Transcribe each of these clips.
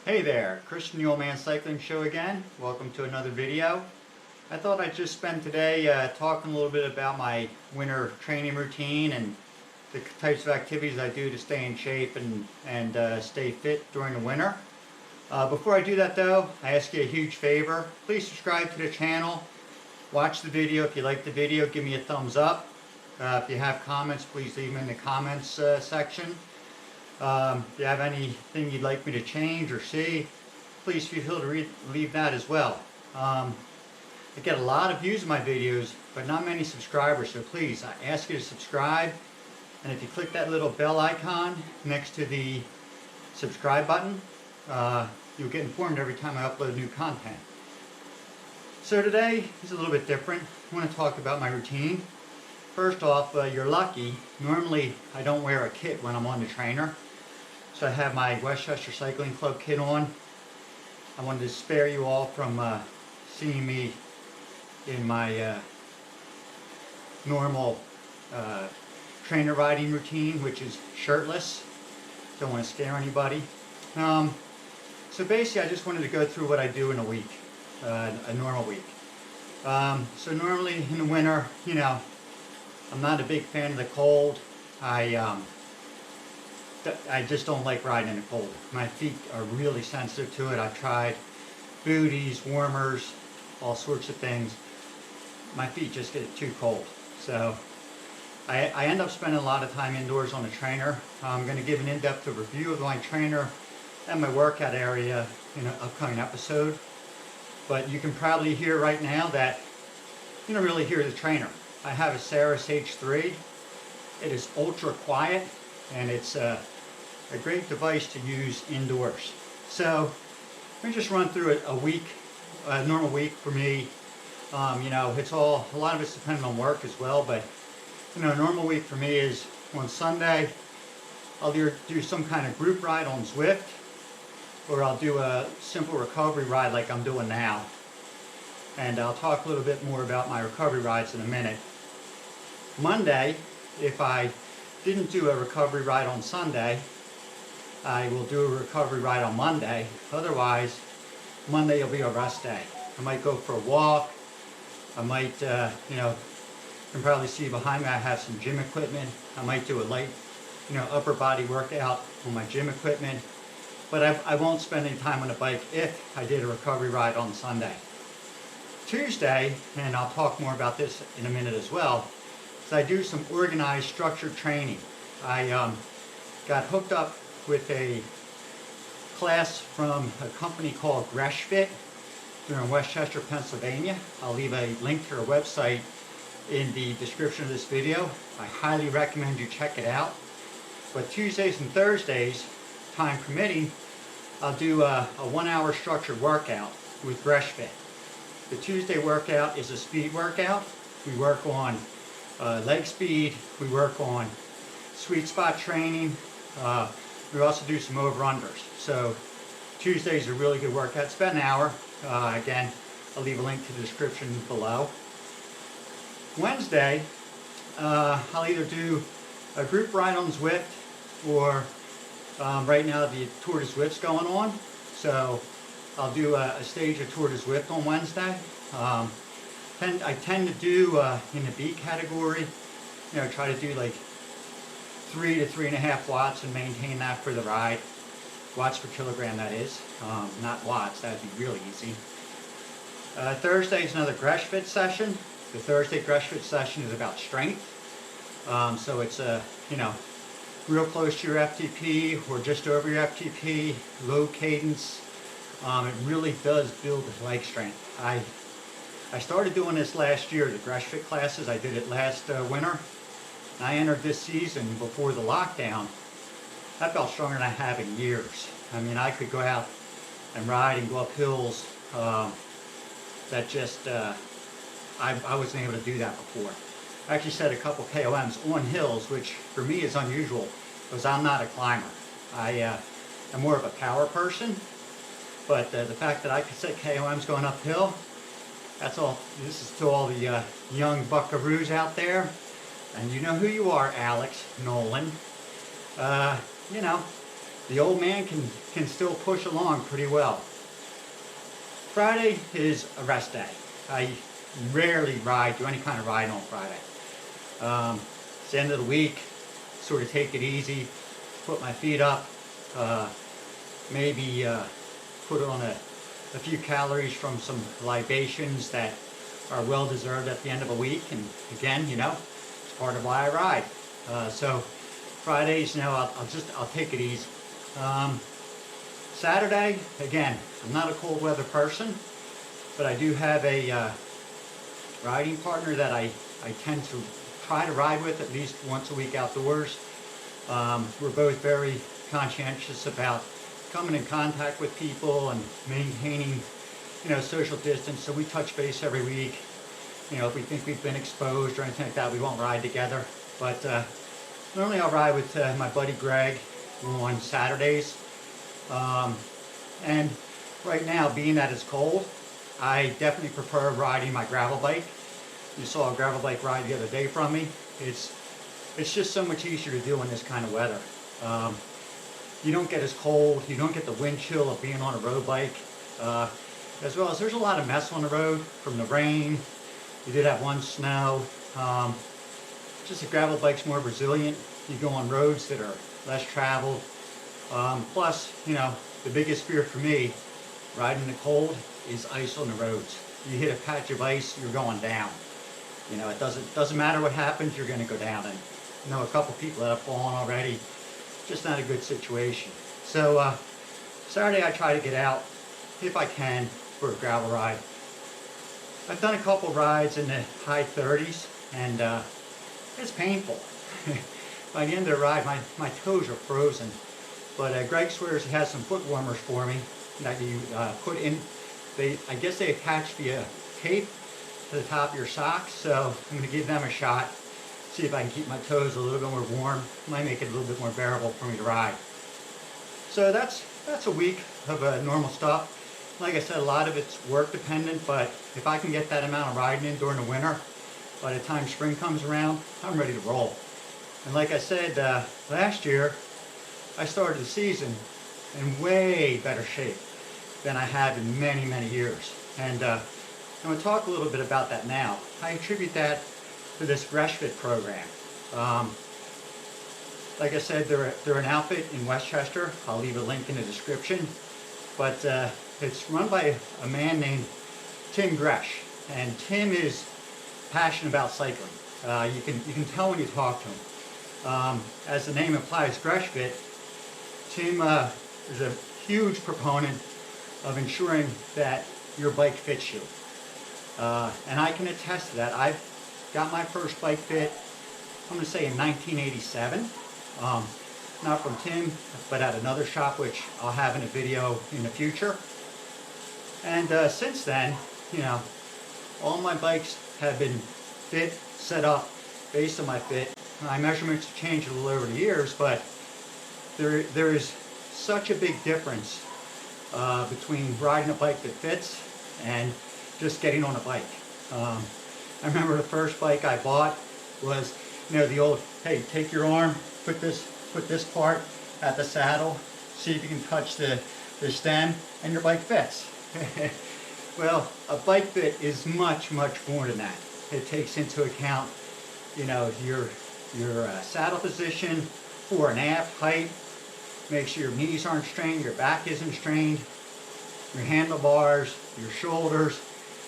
Hey there, Christian the Old Man Cycling Show again. Welcome to another video. I thought I'd just spend today talking a little bit about my winter training routine and the types of activities I do to stay in shape and stay fit during the winter. Before I do that though, I ask you a huge favor. Please subscribe to the channel. Watch the video. If you like the video, give me a thumbs up. If you have comments, please leave them in the comments section. If you have anything you'd like me to change or see, please feel free to leave that as well. I get a lot of views of my videos, but not many subscribers, so please, I ask you to subscribe. And if you click that little bell icon next to the subscribe button, you'll get informed every time I upload new content. So today is a little bit different. I want to talk about my routine. First off, you're lucky. Normally, I don't wear a kit when I'm on the trainer. So I have my Westchester Cycling Club kit on. I wanted to spare you all from seeing me in my normal trainer riding routine, which is shirtless. Don't want to scare anybody. So basically, I just wanted to go through what I do in a week, a normal week. So normally in the winter, you know, I'm not a big fan of the cold. I just don't like riding in the cold. My feet are really sensitive to it. I've tried booties, warmers, all sorts of things. My feet just get too cold. So I end up spending a lot of time indoors on the trainer. I'm going to give an in-depth review of my trainer and my workout area in an upcoming episode. But you can probably hear right now that you don't really hear the trainer. I have a Saris H3. It is ultra quiet and it's a great device to use indoors. So let me just run through a week, a normal week for me. You know, a lot of it's dependent on work as well, but you know, a normal week for me is on Sunday, I'll either do some kind of group ride on Zwift, or I'll do a simple recovery ride like I'm doing now. And I'll talk a little bit more about my recovery rides in a minute. Monday, if I didn't do a recovery ride on Sunday, I will do a recovery ride on Monday. Otherwise, Monday will be a rest day. I might go for a walk. I might, you know, you can probably see behind me I have some gym equipment. I might do a light, you know, upper body workout on my gym equipment. But I won't spend any time on the bike if I did a recovery ride on Sunday. Tuesday, and I'll talk more about this in a minute as well, is I do some organized, structured training. I got hooked up with a class from a company called Greshfit. They're in Westchester, Pennsylvania. I'll leave a link to their website in the description of this video. I highly recommend you check it out. But Tuesdays and Thursdays, time permitting, I'll do a 1 hour structured workout with Greshfit. The Tuesday workout is a speed workout. We work on leg speed, we work on sweet spot training, we also do some over-unders. So Tuesday's a really good workout. It's about an hour. Again, I'll leave a link to the description below. Wednesday, I'll either do a group ride on Zwift, or right now the Tour de Zwift's going on. So I'll do a stage of Tour de Zwift on Wednesday. I tend to do in the B category, you know, try to do like 3 to 3.5 watts and maintain that for the ride. Watts per kilogram, that is, not watts. That'd be really easy. Thursday is another Greshfit session. The Thursday Greshfit session is about strength. So it's you know, real close to your FTP or just over your FTP, low cadence. It really does build leg strength. I started doing this last year, the Greshfit classes. I did it last winter. And I entered this season before the lockdown. I felt stronger than I have in years. I mean, I could go out and ride and go up hills that just, I wasn't able to do that before. I actually set a couple KOMs on hills, which for me is unusual because I'm not a climber. I'm more of a power person. But the fact that I could set KOMs going uphill, that's all. This is to all the young buckaroos out there. And you know who you are, Alex Nolan. You know, the old man can still push along pretty well. Friday is a rest day. I rarely do any kind of riding on Friday. It's the end of the week, sort of take it easy, put my feet up, maybe put on a few calories from some libations that are well deserved at the end of a week. And again, you know, it's part of why I ride. So Fridays, you know, I'll take it easy. Saturday, again, I'm not a cold weather person, but I do have a riding partner that I tend to try to ride with at least once a week outdoors. We're both very conscientious about coming in contact with people and maintaining, you know, social distance. So we touch base every week. You know, if we think we've been exposed or anything like that, we won't ride together. But normally I'll ride with my buddy Greg on Saturdays. And right now, being that it's cold, I definitely prefer riding my gravel bike. You saw a gravel bike ride the other day from me. It's just so much easier to do in this kind of weather. You don't get as cold, you don't get the wind chill of being on a road bike, as well as there's a lot of mess on the road from the rain. You did have one snow. Just a gravel bike's more resilient. You go on roads that are less traveled. Plus, you know, the biggest fear for me riding in the cold is ice on the roads. You hit a patch of ice, you're going down. You know, it doesn't matter what happens, you're going to go down. And I know a couple people that have fallen already. Just not a good situation. So Saturday I try to get out if I can for a gravel ride. I've done a couple rides in the high 30s, and it's painful. By the end of the ride, my toes are frozen. But Greg swears he has some foot warmers for me that you put in. I guess they attach via tape to the top of your socks. So I'm going to give them a shot. See if I can keep my toes a little bit more warm. Might make it a little bit more bearable for me to ride. So that's a week of normal stuff. Like I said, a lot of it's work dependent, but if I can get that amount of riding in during the winter, by the time spring comes around, I'm ready to roll. And like I said, last year, I started the season in way better shape than I have in many, many years. And I'm going to talk a little bit about that now. I attribute that to this Greshfit program. Like I said, they're an outfit in Westchester. I'll leave a link in the description. But it's run by a man named Tim Gresh. And Tim is passionate about cycling. You can tell when you talk to him. As the name implies, Greshfit, Tim is a huge proponent of ensuring that your bike fits you. And I can attest to that. I've got my first bike fit, I'm going to say in 1987. Not from Tim, but at another shop, which I'll have in a video in the future. And since then, you know, all my bikes have been fit, set up based on my fit. My measurements have changed a little over the years, but there is such a big difference between riding a bike that fits and just getting on a bike. I remember the first bike I bought was, you know, the old, hey, take your arm, put this part at the saddle, see if you can touch the stem, and your bike fits. Well, a bike fit is much, much more than that. It takes into account, you know, your saddle position, fore and aft height, make sure your knees aren't strained, your back isn't strained, your handlebars, your shoulders.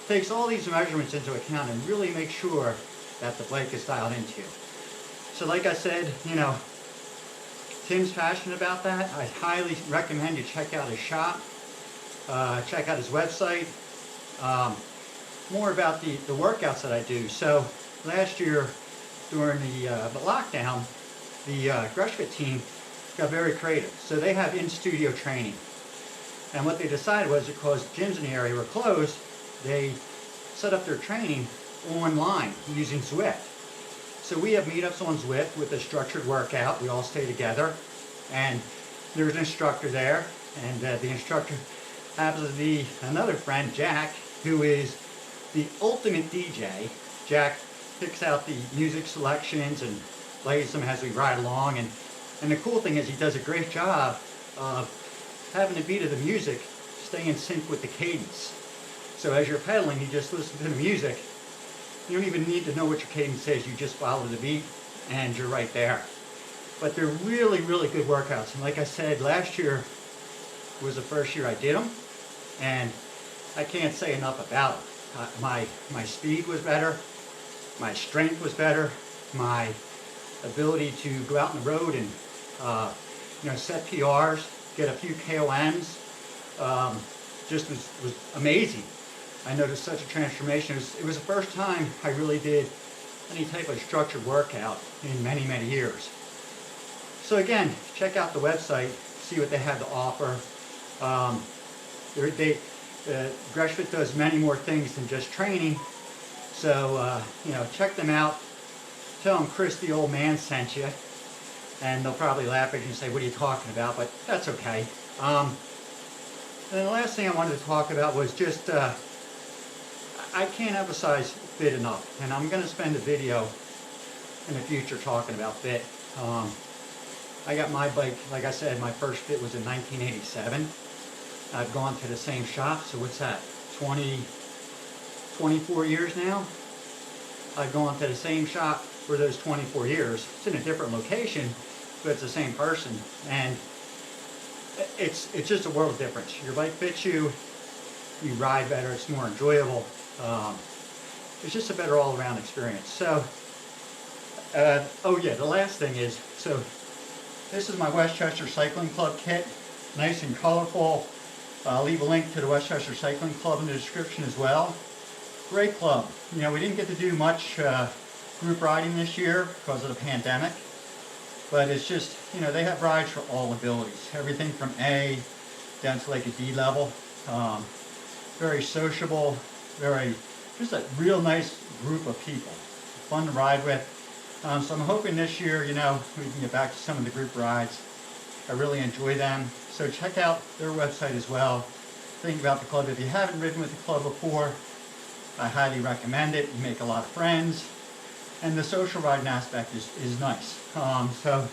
Takes all these measurements into account and really make sure that the bike is dialed into you. So like I said, you know, Tim's passionate about that. I highly recommend you check out his shop, check out his website. More about the workouts that I do. So last year during the lockdown, the Greshfit team got very creative. So they have in-studio training. And what they decided was, because gyms in the area were closed, they set up their training online using Zwift. So we have meetups on Zwift with a structured workout. We all stay together, and there's an instructor there, and the instructor happens to be another friend, Jack, who is the ultimate DJ. Jack picks out the music selections and plays them as we ride along, and the cool thing is he does a great job of having the beat of the music stay in sync with the cadence. So as you're pedaling, you just listen to the music. You don't even need to know what your cadence is. You just follow the beat and you're right there. But they're really, really good workouts. And like I said, last year was the first year I did them. And I can't say enough about it. My speed was better. My strength was better. My ability to go out on the road and set PRs, get a few KOMs, just was amazing. I noticed such a transformation. It was the first time I really did any type of structured workout in many, many years. So again, check out the website, see what they have to offer. Greshfit does many more things than just training. So, check them out. Tell them Chris the old man sent you. And they'll probably laugh at you and say, what are you talking about? But that's okay. And the last thing I wanted to talk about was just, I can't emphasize fit enough. And I'm going to spend a video in the future talking about fit. I got my bike, like I said, my first fit was in 1987. I've gone to the same shop, so what's that, 24 years now? I've gone to the same shop for those 24 years. It's in a different location, but it's the same person. And it's just a world of difference. Your bike fits you, you ride better, it's more enjoyable. It's just a better all-around experience. So, oh yeah, the last thing is, so this is my Westchester Cycling Club kit, nice and colorful. I'll leave a link to the Westchester Cycling Club in the description as well. Great club. We didn't get to do much group riding this year because of the pandemic, but it's just, they have rides for all abilities. Everything from A down to like a D level. Very sociable, just a real nice group of people. Fun to ride with. So I'm hoping this year, we can get back to some of the group rides. I really enjoy them. So check out their website as well. Think about the club. If you haven't ridden with the club before, I highly recommend it. You make a lot of friends. And the social riding aspect is nice. So,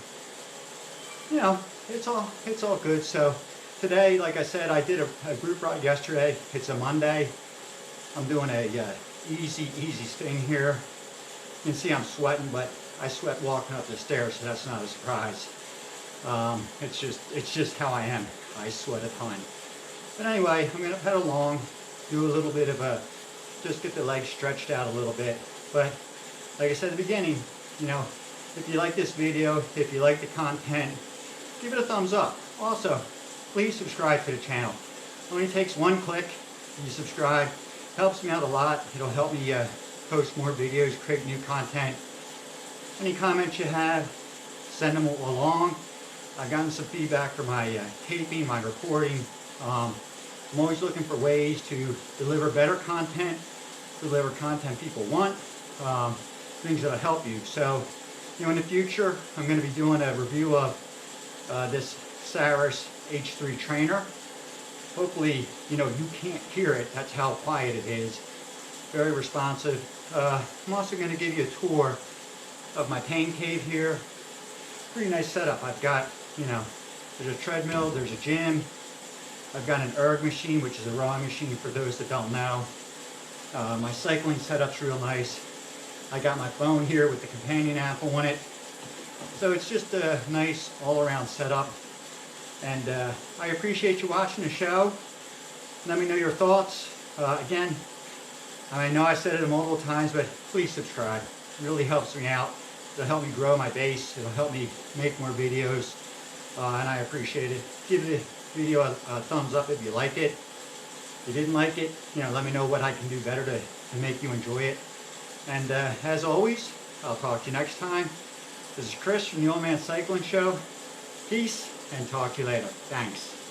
it's all good. So today, like I said, I did a group ride yesterday. It's a Monday. I'm doing a easy thing here. You can see I'm sweating, but I sweat walking up the stairs, so that's not a surprise. It's just how I am. I sweat a ton. But anyway, I'm going to pedal along, do a little bit of just get the legs stretched out a little bit. But like I said at the beginning, if you like this video, if you like the content, give it a thumbs up. Also, please subscribe to the channel. It only takes one click. You subscribe. Helps me out a lot. It'll help me post more videos, create new content. Any comments you have, send them along. I've gotten some feedback for my taping, my recording. I'm always looking for ways to deliver better content, deliver content people want, things that'll help you. So, in the future, I'm going to be doing a review of this Saris H3 trainer. Hopefully, you can't hear it. That's how quiet it is. Very responsive. I'm also going to give you a tour of my pain cave here. Pretty nice setup. I've got, there's a treadmill, there's a gym. I've got an erg machine, which is a rowing machine for those that don't know. My cycling setup's real nice. I got my phone here with the companion app on it. So it's just a nice all-around setup. And I appreciate you watching the show. Let me know your thoughts. Again, I know I said it multiple times, but please subscribe. It really helps me out. It'll help me grow my base. It'll help me make more videos. And I appreciate it. Give the video a thumbs up if you like it. If you didn't like it, let me know what I can do better to make you enjoy it. And as always, I'll talk to you next time. This is Chris from the Old Man Cycling Show. Peace, and talk to you later. Thanks.